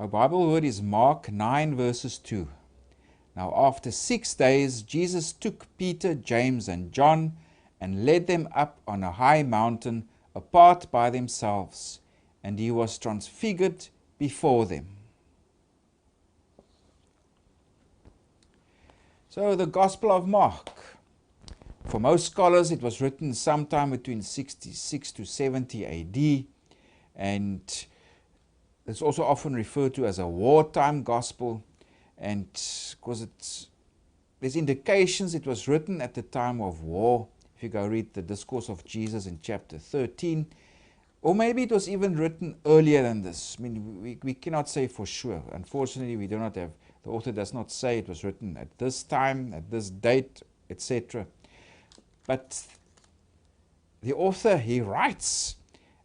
Our Bible word is Mark 9 verses 2. Now after 6 days, Jesus took Peter, James, and John and led them up on a high mountain apart by themselves, and he was transfigured before them. So the Gospel of Mark. For most scholars, it was written sometime between 66 to 70 AD, and it's also often referred to as a wartime gospel, and because there's indications it was written at the time of war. If you go read the Discourse of Jesus in chapter 13, or maybe it was even written earlier than this. I mean, we cannot say for sure. Unfortunately, we do not have, the author does not say it was written at this time, at this date, etc. But the author, he writes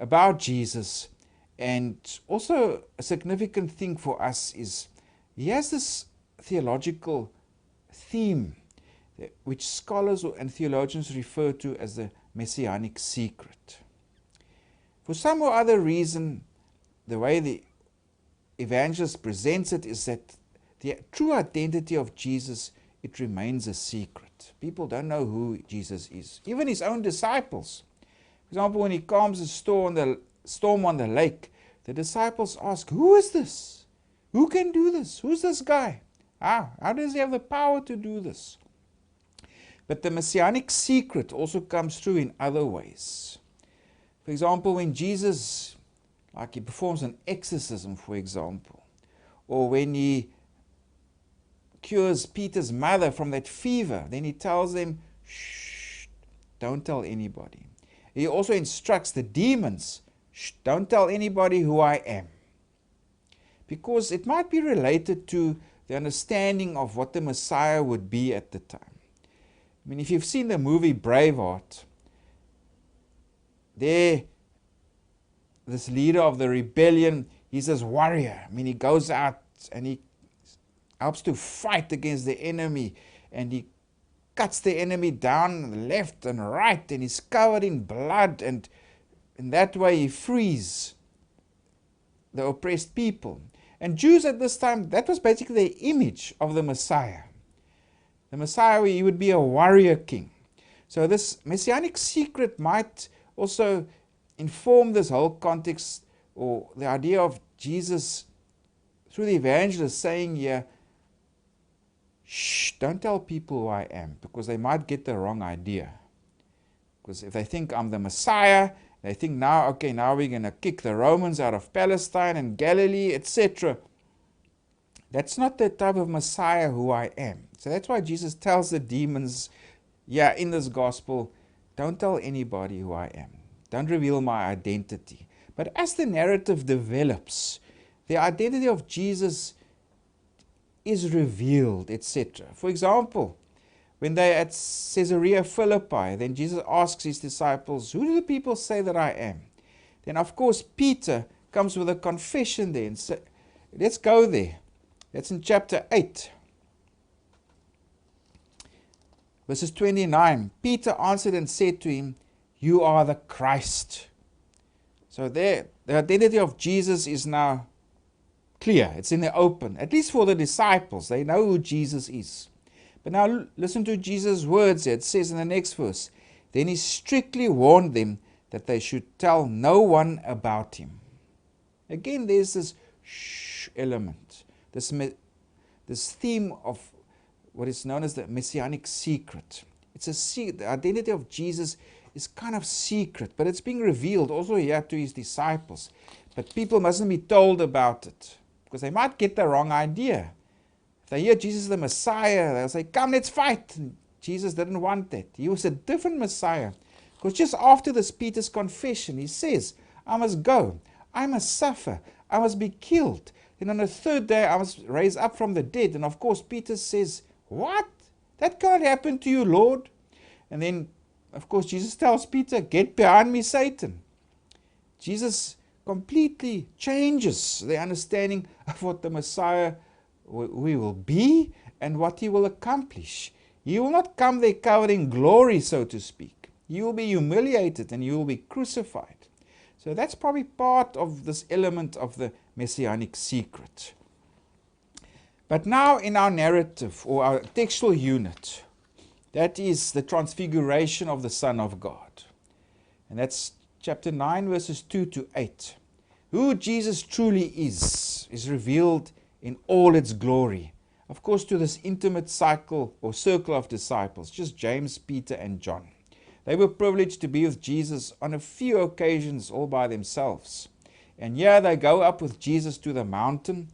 about Jesus, and also a significant thing for us is he has this theological theme which scholars and theologians refer to as the messianic secret. For some or other reason, the way the evangelist presents it is that the true identity of Jesus, it remains a secret. People don't know who Jesus is. Even his own disciples. For example, when he calms the storm on the lake, the disciples ask, who is this? Who can do this? Who's this guy? How does he have the power to do this? But the messianic secret also comes through in other ways. For example, when Jesus, like he performs an exorcism, for example, or when he cures Peter's mother from that fever, then he tells them, shh, don't tell anybody. He also instructs the demons, shh, don't tell anybody who I am. Because it might be related to the understanding of what the Messiah would be at the time. I mean, if you've seen the movie Braveheart, there, this leader of the rebellion, he's this warrior. I mean, he goes out and he helps to fight against the enemy, and he cuts the enemy down left and right, and he's covered in blood, and in that way he frees the oppressed people. And Jews at this time, that was basically the image of the Messiah. The Messiah, he would be a warrior king. So this messianic secret might also inform this whole context, or the idea of Jesus through the evangelist saying here, shh, don't tell people who I am, because they might get the wrong idea. Because if they think I'm the Messiah, they think now, okay, now we're going to kick the Romans out of Palestine and Galilee, etc. That's not the type of Messiah who I am. So that's why Jesus tells the demons, in this gospel, don't tell anybody who I am. Don't reveal my identity. But as the narrative develops, the identity of Jesus is revealed, etc. For example, when they're at Caesarea Philippi, then Jesus asks his disciples, who do the people say that I am? Then of course Peter comes with a confession there. And let's go there. That's in chapter 8. Verses 29. Peter answered and said to him, you are the Christ. So there, the identity of Jesus is now clear. It's in the open. At least for the disciples. They know who Jesus is. But now listen to Jesus' words here. It says in the next verse, then he strictly warned them that they should tell no one about him. Again, there's this shh element. This theme of what is known as the messianic secret. The identity of Jesus is kind of secret, but it's being revealed also here to his disciples. But people mustn't be told about it, because they might get the wrong idea. If they hear Jesus is the Messiah, they'll say, come, let's fight. And Jesus didn't want that. He was a different Messiah. Because just after this Peter's confession, he says, I must go. I must suffer. I must be killed. Then on the third day, I must raise up from the dead. And of course, Peter says, what? That can't happen to you, Lord. And then, of course, Jesus tells Peter, get behind me, Satan. Jesus completely changes the understanding of what the Messiah we will be and what he will accomplish. He will not come there covered in glory, so to speak. He will be humiliated and he will be crucified. So that's probably part of this element of the messianic secret. But now in our narrative, or our textual unit, that is the transfiguration of the Son of God. And that's chapter 9, verses 2 to 8. Who Jesus truly is revealed in all its glory. Of course, to this intimate cycle or circle of disciples, just James, Peter, and John. They were privileged to be with Jesus on a few occasions all by themselves. And here they go up with Jesus to the mountain.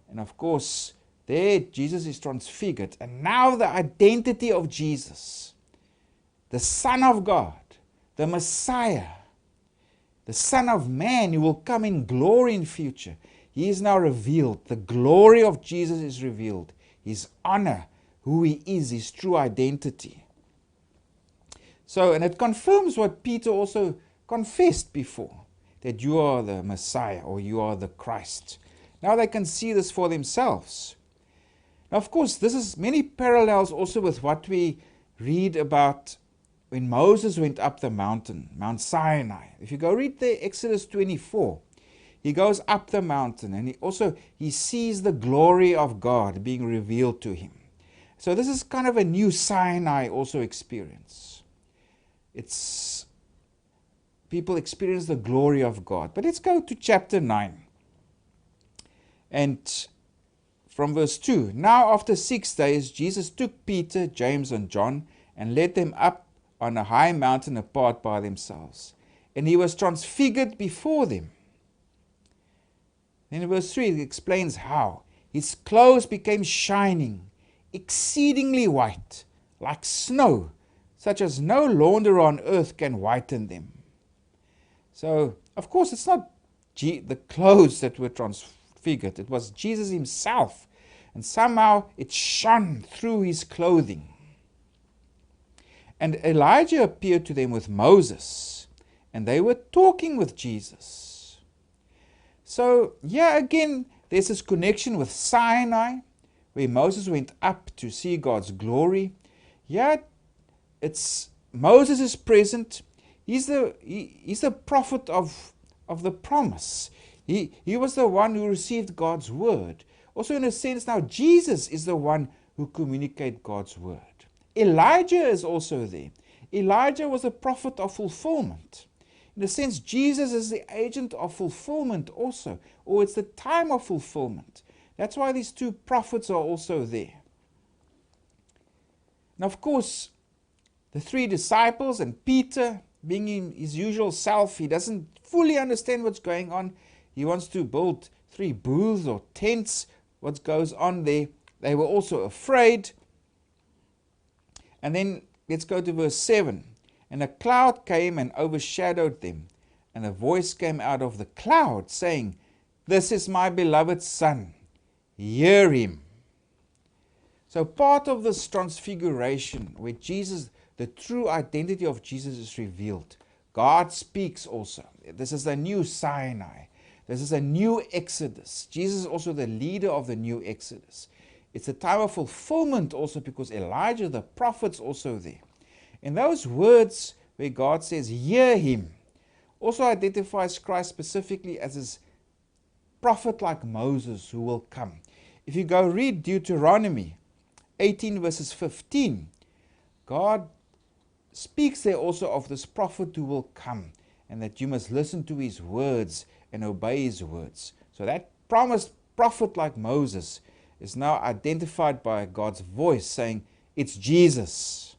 And of course, there Jesus is transfigured. And now the identity of Jesus, the Son of God, the Messiah, the Son of Man who will come in glory in future, he is now revealed. The glory of Jesus is revealed. His honor, who he is, his true identity. So, and it confirms what Peter also confessed before, that you are the Messiah or you are the Christ. Now they can see this for themselves. Now, of course, this is many parallels also with what we read about when Moses went up the mountain, Mount Sinai. If you go read the Exodus 24, he goes up the mountain and he sees the glory of God being revealed to him. So this is kind of a new Sinai also experience. It's people experience the glory of God. But let's go to chapter 9. And from verse 2, now after 6 days, Jesus took Peter, James, and John and led them up on a high mountain apart by themselves. And he was transfigured before them. Then in verse 3 it explains how. His clothes became shining, exceedingly white, like snow, such as no launderer on earth can whiten them. So, of course, it's not the clothes that were transfigured. It was Jesus himself. And somehow it shone through his clothing. And Elijah appeared to them with Moses, and they were talking with Jesus. So, yeah, again, there's this connection with Sinai, where Moses went up to see God's glory. Yeah, it's Moses is present. He's the prophet of the promise. He was the one who received God's word. Also, in a sense, now Jesus is the one who communicates God's word. Elijah is also there. Elijah was a prophet of fulfillment. In a sense, Jesus is the agent of fulfillment also, or it's the time of fulfillment. That's why these two prophets are also there. And of course, the three disciples and Peter, being in his usual self, he doesn't fully understand what's going on. He wants to build 3 booths or tents, what goes on there. They were also afraid. And then let's go to verse 7. And a cloud came and overshadowed them. And a voice came out of the cloud saying, "This is my beloved Son. Hear him." So part of this transfiguration, where Jesus, the true identity of Jesus is revealed, God speaks also. This is a new Sinai. This is a new Exodus. Jesus is also the leader of the new Exodus. It's a time of fulfillment also because Elijah, the prophet's also there. And those words where God says, "Hear him," also identifies Christ specifically as his prophet like Moses who will come. If you go read Deuteronomy 18 verses 15, God speaks there also of this prophet who will come and that you must listen to his words and obey his words. So that promised prophet like Moses is now identified by God's voice saying, "It's Jesus.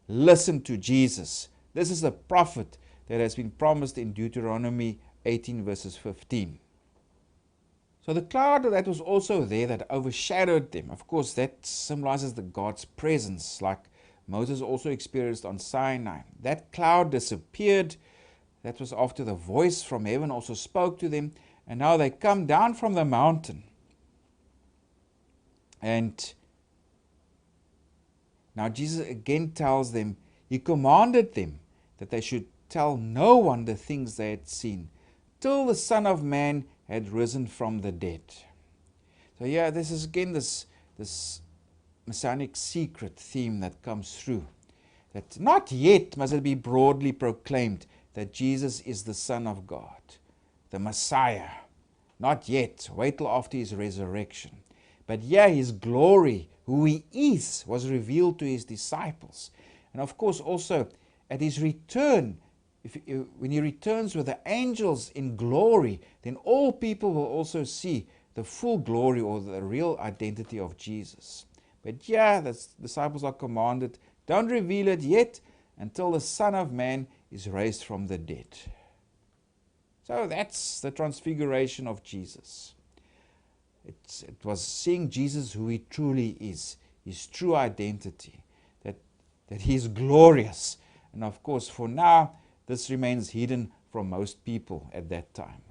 Listen to Jesus." This is a prophet that has been promised in Deuteronomy 18 verses 15. So the cloud that was also there that overshadowed them, of course that symbolizes the God's presence, like Moses also experienced on Sinai. That cloud disappeared. That was after the voice from heaven also spoke to them. And now they come down from the mountain. And now Jesus again tells them, he commanded them that they should tell no one the things they had seen, till the Son of Man had risen from the dead. So yeah, this is again this Messianic secret theme that comes through. That not yet must it be broadly proclaimed that Jesus is the Son of God, the Messiah, Not yet. Wait till after his resurrection. But yeah, his glory, who he is, was revealed to his disciples. And of course also at his return, when he returns with the angels in glory, then all people will also see the full glory or the real identity of Jesus. But yeah, the disciples are commanded, don't reveal it yet until the Son of Man is raised from the dead. So that's the transfiguration of Jesus. It was seeing Jesus who he truly is, his true identity, that he is glorious. And of course, for now, this remains hidden from most people at that time.